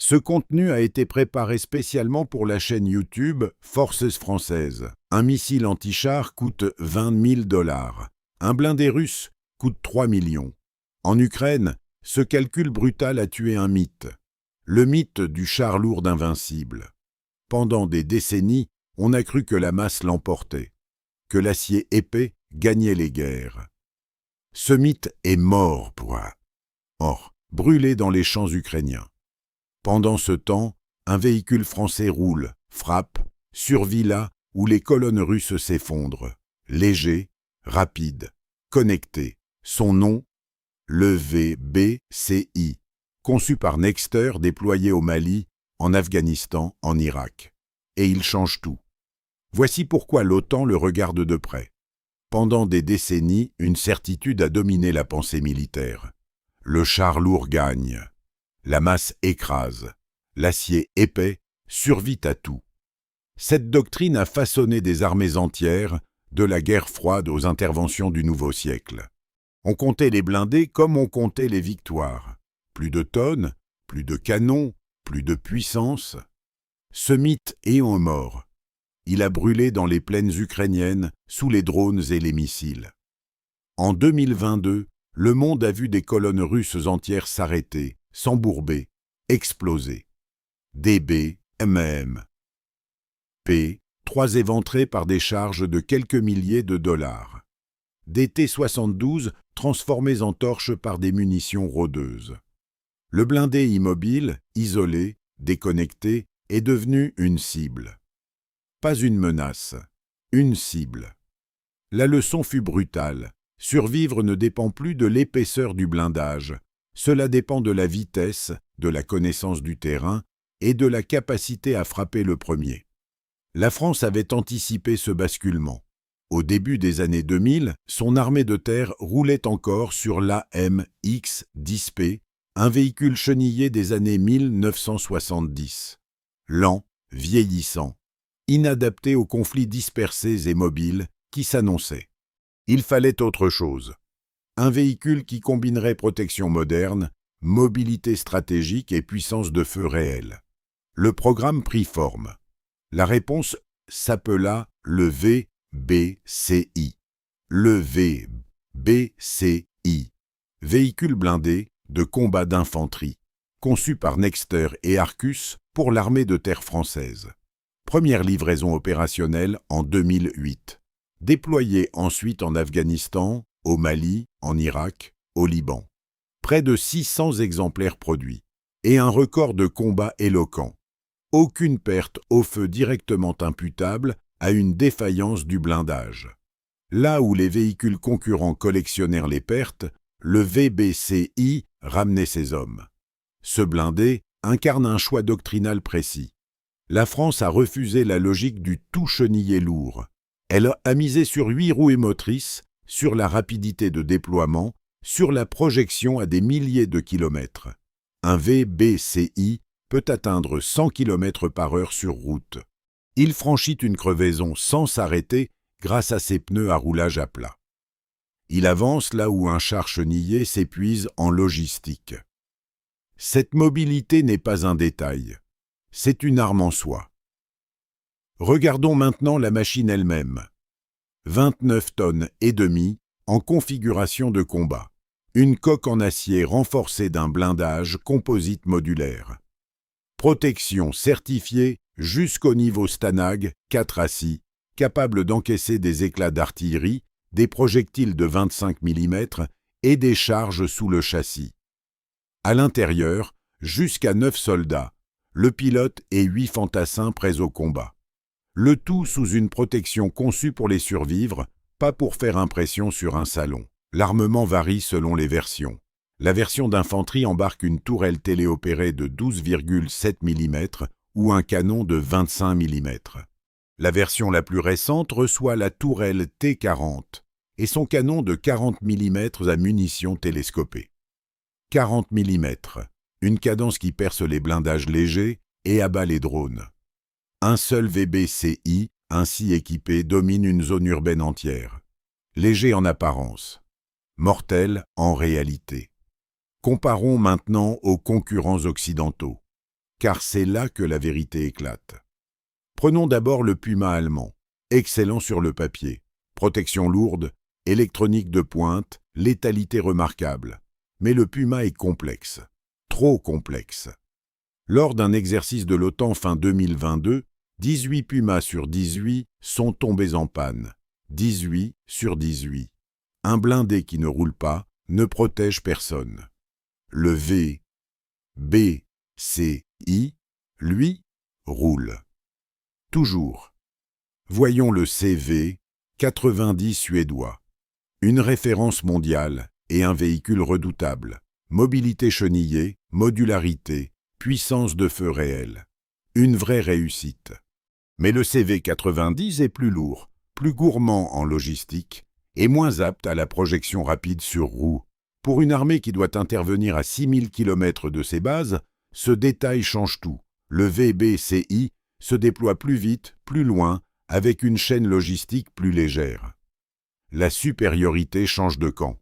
Ce contenu a été préparé spécialement pour la chaîne YouTube Forces françaises. Un missile anti-char coûte 20 000 $. Un blindé russe coûte 3 millions. En Ukraine, ce calcul brutal a tué un mythe. Le mythe du char lourd invincible. Pendant des décennies, on a cru que la masse l'emportait, que l'acier épais gagnait les guerres. Ce mythe est mort, Or, brûlé dans les champs ukrainiens. Pendant ce temps, un véhicule français roule, frappe, survit là où les colonnes russes s'effondrent. Léger, rapide, connecté. Son nom, le VBCI, conçu par Nexter, déployé au Mali, en Afghanistan, en Irak. Et il change tout. Voici pourquoi l'OTAN le regarde de près. Pendant des décennies, une certitude a dominé la pensée militaire. Le char lourd gagne. La masse écrase. L'acier épais survit à tout. Cette doctrine a façonné des armées entières, de la guerre froide aux interventions du nouveau siècle. On comptait les blindés comme on comptait les victoires. Plus de tonnes, plus de canons, plus de puissance. Ce mythe est en mort. Il a brûlé dans les plaines ukrainiennes, sous les drones et les missiles. En 2022, le monde a vu des colonnes russes entières s'arrêter, s'embourber, exploser. DB, MM. P, 3 éventrés par des charges de quelques milliers de dollars. Des T-72 transformés en torches par des munitions rôdeuses. Le blindé immobile, isolé, déconnecté, est devenu une cible. Pas une menace, une cible. La leçon fut brutale. Survivre ne dépend plus de l'épaisseur du blindage. Cela dépend de la vitesse, de la connaissance du terrain et de la capacité à frapper le premier. La France avait anticipé ce basculement. Au début des années 2000, son armée de terre roulait encore sur l'AMX-10P, un véhicule chenillé des années 1970. Lent, vieillissant, inadapté aux conflits dispersés et mobiles qui s'annonçaient. Il fallait autre chose. Un véhicule qui combinerait protection moderne, mobilité stratégique et puissance de feu réelle. Le programme prit forme. La réponse s'appela le VBCI. Le VBCI, véhicule blindé de combat d'infanterie, conçu par Nexter et Arcus pour l'armée de terre française. Première livraison opérationnelle en 2008. Déployé ensuite en Afghanistan, au Mali, en Irak, au Liban. Près de 600 exemplaires produits. Et un record de combat éloquent. Aucune perte au feu directement imputable à une défaillance du blindage. Là où les véhicules concurrents collectionnèrent les pertes, le VBCI ramenait ses hommes. Ce blindé incarne un choix doctrinal précis. La France a refusé la logique du tout chenillé lourd. Elle a misé sur 8 roues émotrices, sur la rapidité de déploiement, sur la projection à des milliers de kilomètres. Un VBCI peut atteindre 100 km/h sur route. Il franchit une crevaison sans s'arrêter grâce à ses pneus à roulage à plat. Il avance là où un char chenillé s'épuise en logistique. Cette mobilité n'est pas un détail. C'est une arme en soi. Regardons maintenant la machine elle-même. 29 tonnes et demie en configuration de combat. Une coque en acier renforcée d'un blindage composite modulaire. Protection certifiée jusqu'au niveau Stanag 4 assis, capable d'encaisser des éclats d'artillerie, des projectiles de 25 mm et des charges sous le châssis. À l'intérieur, jusqu'à 9 soldats, le pilote et 8 fantassins prêts au combat. Le tout sous une protection conçue pour les survivre, pas pour faire impression sur un salon. L'armement varie selon les versions. La version d'infanterie embarque une tourelle téléopérée de 12,7 mm ou un canon de 25 mm. La version la plus récente reçoit la tourelle T40 et son canon de 40 mm à munitions télescopées. 40 mm, une cadence qui perce les blindages légers et abat les drones. Un seul VBCI, ainsi équipé, domine une zone urbaine entière. Léger en apparence, mortel en réalité. Comparons maintenant aux concurrents occidentaux. car c'est là que la vérité éclate. Prenons d'abord le Puma allemand, excellent sur le papier, protection lourde, électronique de pointe, létalité remarquable. Mais le Puma est complexe, trop complexe. Lors d'un exercice de l'OTAN fin 2022, 18 Pumas sur 18 sont tombés en panne. 18 sur 18. Un blindé qui ne roule pas ne protège personne. Le VBCI, lui, roule. Toujours. Voyons le CV-90 suédois. Une référence mondiale et un véhicule redoutable. Mobilité chenillée, modularité, puissance de feu réelle. Une vraie réussite. Mais le CV-90 est plus lourd, plus gourmand en logistique et moins apte à la projection rapide sur roue. Pour une armée qui doit intervenir à 6000 km de ses bases, ce détail change tout. Le VBCI se déploie plus vite, plus loin, avec une chaîne logistique plus légère. La supériorité change de camp.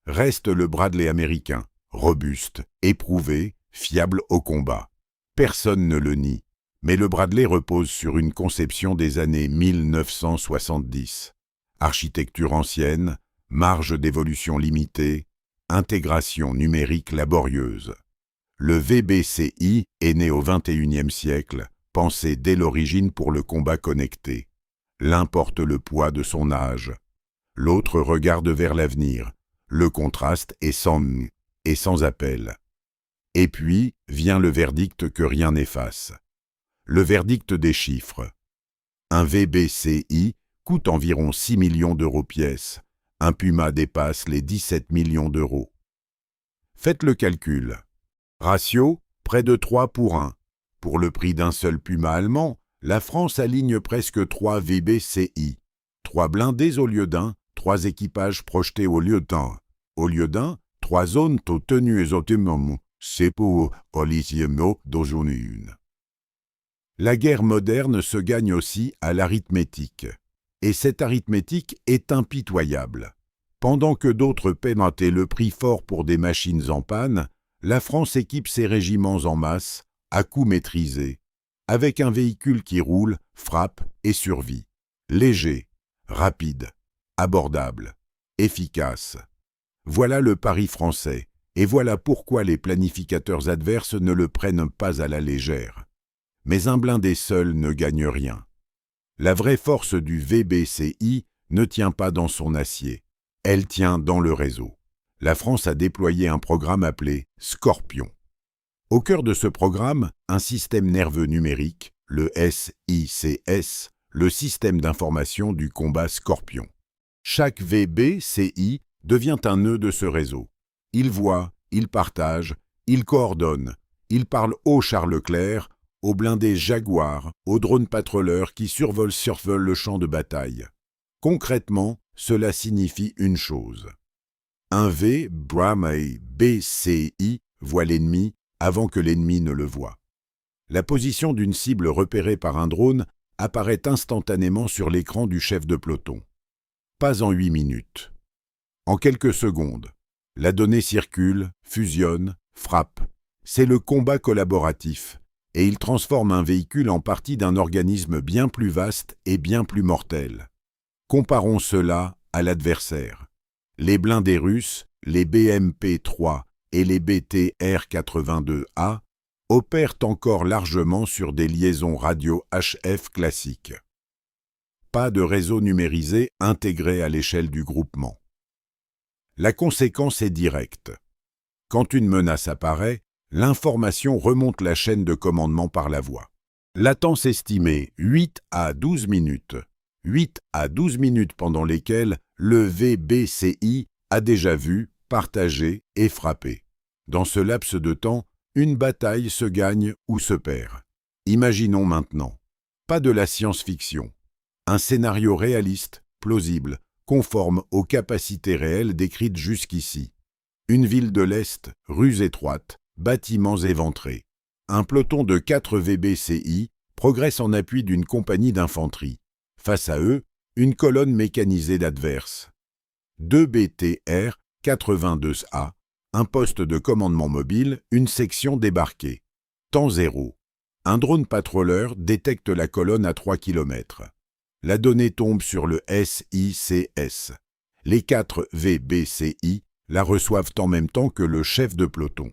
Reste le Bradley américain, robuste, éprouvé, fiable au combat. Personne ne le nie, mais le Bradley repose sur une conception des années 1970. Architecture ancienne, marge d'évolution limitée, intégration numérique laborieuse. Le VBCI est né au XXIe siècle, pensé dès l'origine pour le combat connecté. L'un porte le poids de son âge. L'autre regarde vers l'avenir. Le contraste est sans appel. Et puis vient le verdict que rien n'efface. Le verdict des chiffres. Un VBCI coûte environ 6 millions d'euros pièce. Un Puma dépasse les 17 millions d'euros. Faites le calcul. Ratio, près de 3 pour 1. Pour le prix d'un seul Puma allemand, la France aligne presque 3 VBCI. 3 blindés au lieu d'un, 3 équipages projetés au lieu d'un. Au lieu d'un, 3 zones tenues autonome. C'est pour Olisiemo d'aujourd'hui. La guerre moderne se gagne aussi à l'arithmétique. Et cette arithmétique est impitoyable. Pendant que d'autres paient le prix fort pour des machines en panne, la France équipe ses régiments en masse, à coût maîtrisé, avec un véhicule qui roule, frappe et survit. Léger, rapide, abordable, efficace. Voilà le pari français, et voilà pourquoi les planificateurs adverses ne le prennent pas à la légère. Mais un blindé seul ne gagne rien. La vraie force du VBCI ne tient pas dans son acier, elle tient dans le réseau. La France a déployé un programme appelé Scorpion. Au cœur de ce programme, un système nerveux numérique, le SICS, le système d'information du combat Scorpion. Chaque VBCI devient un nœud de ce réseau. Il voit, il partage, il coordonne, il parle au Charles Leclerc, aux blindés Jaguar, aux drones patrouilleurs qui survolent le champ de bataille. Concrètement, cela signifie une chose. Un VBCI voit l'ennemi avant que l'ennemi ne le voie. La position d'une cible repérée par un drone apparaît instantanément sur l'écran du chef de peloton. Pas en 8 minutes. En quelques secondes, la donnée circule, fusionne, frappe. C'est le combat collaboratif, et il transforme un véhicule en partie d'un organisme bien plus vaste et bien plus mortel. Comparons cela à l'adversaire. Les blindés russes, les BMP-3 et les BTR-82A opèrent encore largement sur des liaisons radio HF classiques. Pas de réseau numérisé intégré à l'échelle du groupement. La conséquence est directe. Quand une menace apparaît, l'information remonte la chaîne de commandement par la voix. Latence estimée 8 à 12 minutes. 8 à 12 minutes pendant lesquelles le VBCI a déjà vu, partagé et frappé. Dans ce laps de temps, une bataille se gagne ou se perd. Imaginons maintenant. Pas de la science-fiction. Un scénario réaliste, plausible, conforme aux capacités réelles décrites jusqu'ici. Une ville de l'Est, rues étroites, bâtiments éventrés. Un peloton de 4 VBCI progresse en appui d'une compagnie d'infanterie. Face à eux, une colonne mécanisée d'adverses. 2 BTR 82A, un poste de commandement mobile, une section débarquée. Temps zéro. Un drone patrouilleur détecte la colonne à 3 km. La donnée tombe sur le SICS. Les 4 VBCI la reçoivent en même temps que le chef de peloton.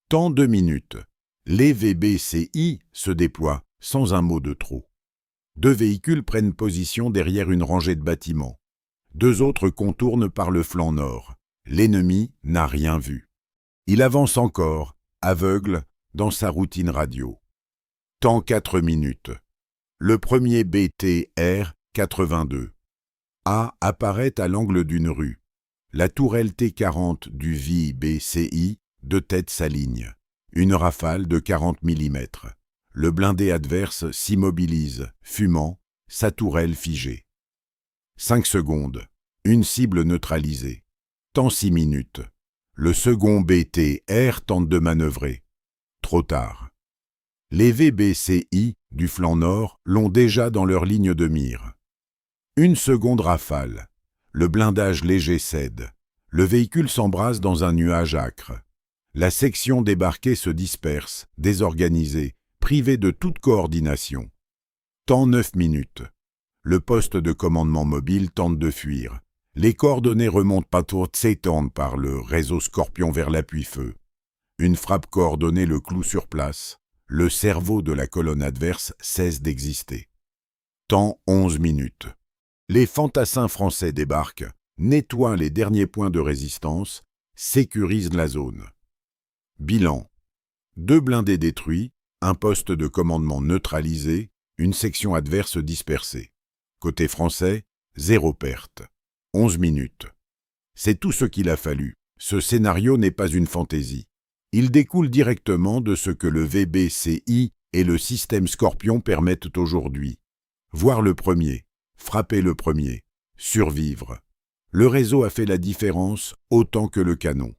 Temps 2 minutes. Les VBCI se déploient sans un mot de trop. 2 véhicules prennent position derrière une rangée de bâtiments. 2 autres contournent par le flanc nord. L'ennemi n'a rien vu. Il avance encore, aveugle, dans sa routine radio. Temps 4 minutes. Le premier BTR 82. A apparaît à l'angle d'une rue. La tourelle T40 du VBCI de tête s'aligne. Une rafale de 40 mm. Le blindé adverse s'immobilise, fumant, sa tourelle figée. 5 secondes. Une cible neutralisée. Temps 6 minutes. Le second BTR tente de manœuvrer. Trop tard. Les VBCI du flanc nord l'ont déjà dans leur ligne de mire. 1 seconde rafale. Le blindage léger cède. Le véhicule s'embrase dans un nuage âcre. La section débarquée se disperse, désorganisée, privée de toute coordination. Temps 9 minutes. Le poste de commandement mobile tente de fuir. Les coordonnées remontent pas tout s'étendent par le réseau Scorpion vers l'appui-feu. Une frappe coordonnée le cloue sur place. Le cerveau de la colonne adverse cesse d'exister. Temps 11 minutes. Les fantassins français débarquent, nettoient les derniers points de résistance, sécurisent la zone. Bilan. 2 blindés détruits, un poste de commandement neutralisé, une section adverse dispersée. Côté français, 0 perte. 11 minutes. C'est tout ce qu'il a fallu. Ce scénario n'est pas une fantaisie. Il découle directement de ce que le VBCI et le système Scorpion permettent aujourd'hui. Voir le premier, frapper le premier, survivre. Le réseau a fait la différence autant que le canon.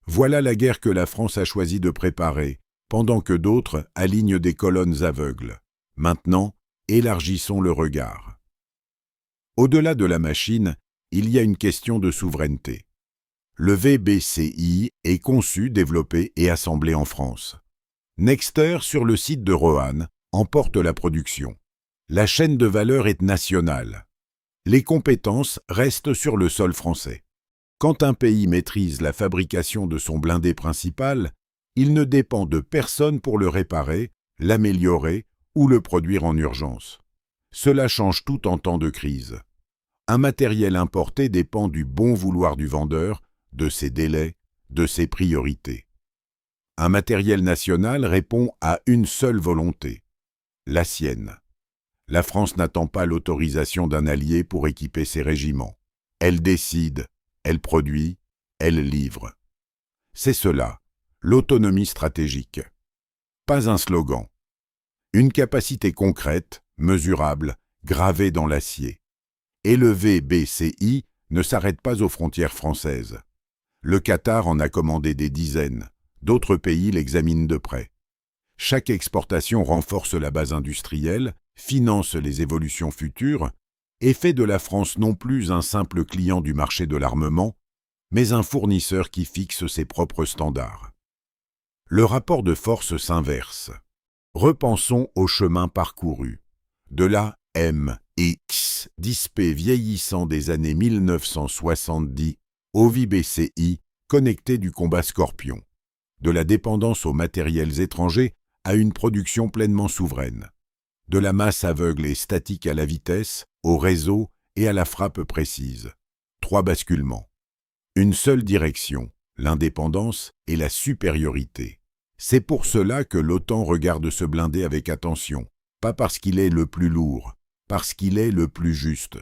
Voilà la guerre que la France a choisi de préparer, pendant que d'autres alignent des colonnes aveugles. Maintenant, élargissons le regard. Au-delà de la machine, il y a une question de souveraineté. Le VBCI est conçu, développé et assemblé en France. Nexter, sur le site de Roanne, emporte la production. La chaîne de valeur est nationale. Les compétences restent sur le sol français. Quand un pays maîtrise la fabrication de son blindé principal, il ne dépend de personne pour le réparer, l'améliorer ou le produire en urgence. Cela change tout en temps de crise. Un matériel importé dépend du bon vouloir du vendeur, de ses délais, de ses priorités. Un matériel national répond à une seule volonté, la sienne. La France n'attend pas l'autorisation d'un allié pour équiper ses régiments. Elle décide, elle produit, elle livre. C'est cela, l'autonomie stratégique. Pas un slogan. Une capacité concrète, mesurable, gravée dans l'acier. Et le VBCI ne s'arrête pas aux frontières françaises. Le Qatar en a commandé des dizaines, d'autres pays l'examinent de près. Chaque exportation renforce la base industrielle, finance les évolutions futures et fait de la France non plus un simple client du marché de l'armement, mais un fournisseur qui fixe ses propres standards. Le rapport de force s'inverse. Repensons au chemin parcouru. De la MX, dispé vieillissant des années 1970, au VBCI, connecté du combat Scorpion. De la dépendance aux matériels étrangers à une production pleinement souveraine. De la masse aveugle et statique à la vitesse, au réseau et à la frappe précise. 3 basculements. Une seule direction, l'indépendance et la supériorité. C'est pour cela que l'OTAN regarde ce blindé avec attention, pas parce qu'il est le plus lourd, parce qu'il est le plus juste.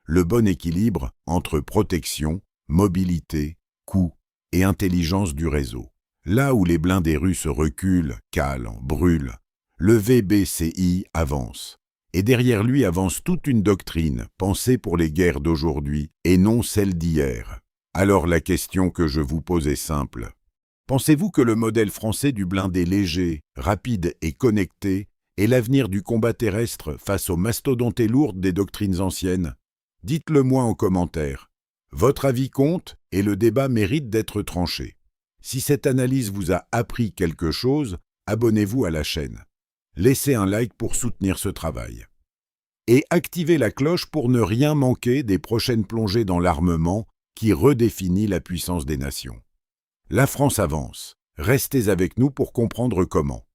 Le bon équilibre entre protection, mobilité, coût et intelligence du réseau. Là où les blindés russes reculent, calent, brûlent, le VBCI avance. Et derrière lui avance toute une doctrine, pensée pour les guerres d'aujourd'hui et non celle d'hier. Alors la question que je vous pose est simple. Pensez-vous que le modèle français du blindé léger, rapide et connecté est l'avenir du combat terrestre face aux mastodontes et lourdes des doctrines anciennes? Dites-le moi en commentaire. Votre avis compte et le débat mérite d'être tranché. Si cette analyse vous a appris quelque chose, abonnez-vous à la chaîne. Laissez un like pour soutenir ce travail. Et activez la cloche pour ne rien manquer des prochaines plongées dans l'armement qui redéfinit la puissance des nations. La France avance. Restez avec nous pour comprendre comment.